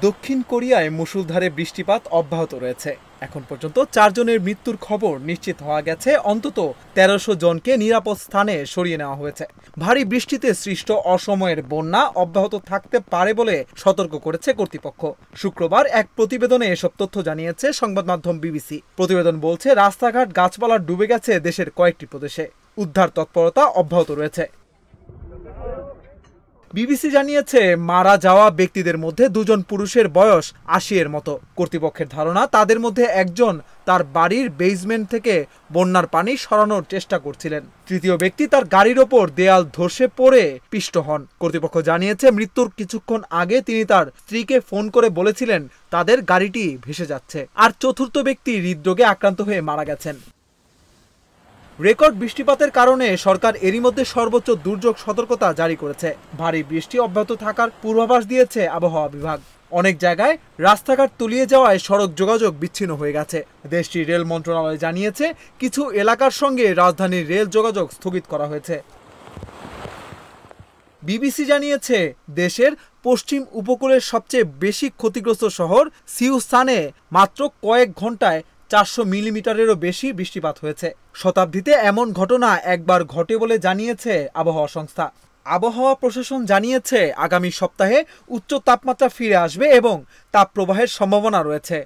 দক্ষিণ কোরিয়ায় মুষলধারে বৃষ্টিপাত অব্যাহত রয়েছে। এখন পর্যন্ত 4 জনের মৃত্যুর খবর নিশ্চিত হওয়া গেছে। অন্তত 1300 জনকে নিরাপদ স্থানে সরিয়ে নেওয়া হয়েছে। ভারী বৃষ্টিতে সৃষ্ট অসময়ের বন্যা অব্যাহত থাকতে পারে বলে সতর্ক করেছে কর্তৃপক্ষ। শুক্রবার এক প্রতিবেদনে এসব তথ্য জানিয়েছে সংবাদ মাধ্যম বিবিসি। প্রতিবেদন বলছে, রাস্তাঘাট গাছপালা ডুবে গেছে দেশের কয়েকটি প্রদেশে। উদ্ধার তৎপরতা অব্যাহত রয়েছে। বিবিসি জানিয়েছে, মারা যাওয়া ব্যক্তিদের মধ্যে 2 জন পুরুষের বয়স 80 এর মতো। কর্তৃপক্ষের ধারণা, তাদের মধ্যে একজন তার বাড়ির বেসমেন্ট থেকে বন্যার পানি সরানোর চেষ্টা করছিলেন। তৃতীয় ব্যক্তি তার গাড়ির ওপর দেয়াল ধসে পড়ে পিষ্ট হন। কর্তৃপক্ষ জানিয়েছে, মৃত্যুর কিছুক্ষণ আগে তিনি তার স্ত্রীকে ফোন করে বলেছিলেন তাদের গাড়িটি ভেসে যাচ্ছে। আর চতুর্থ ব্যক্তি হৃদরোগে আক্রান্ত হয়ে মারা গেছেন। রেকর্ড বৃষ্টিপাতের কারণে সরকার এরই মধ্যে সর্বোচ্চ দুর্যোগ সতর্কতা জারি করেছে। ভারী বৃষ্টি অব্যাহত থাকার পূর্বাভাস দিয়েছে আবহাওয়া বিভাগ। অনেক জায়গায় রাস্তাঘাট তলিয়ে যাওয়ায় সড়ক যোগাযোগ বিচ্ছিন্ন হয়ে গেছে। দেশটির রেল মন্ত্রণালয় জানিয়েছে, কিছু এলাকার সঙ্গে রাজধানীর রেল যোগাযোগ স্থগিত করা হয়েছে। বিবিসি জানিয়েছে, দেশের পশ্চিম উপকূলের সবচেয়ে বেশি ক্ষতিগ্রস্ত শহর সিউসানে মাত্র কয়েক ঘন্টায় 400 মিলিমিটারেরও বেশি বৃষ্টিপাত হয়েছে। শতাব্দীতে এমন ঘটনা একবার ঘটে বলে জানিয়েছে আবহাওয়া সংস্থা। আবহাওয়া প্রশাসন জানিয়েছে, আগামী সপ্তাহে উচ্চ তাপমাত্রা ফিরে আসবে এবং তাপপ্রবাহের সম্ভাবনা রয়েছে।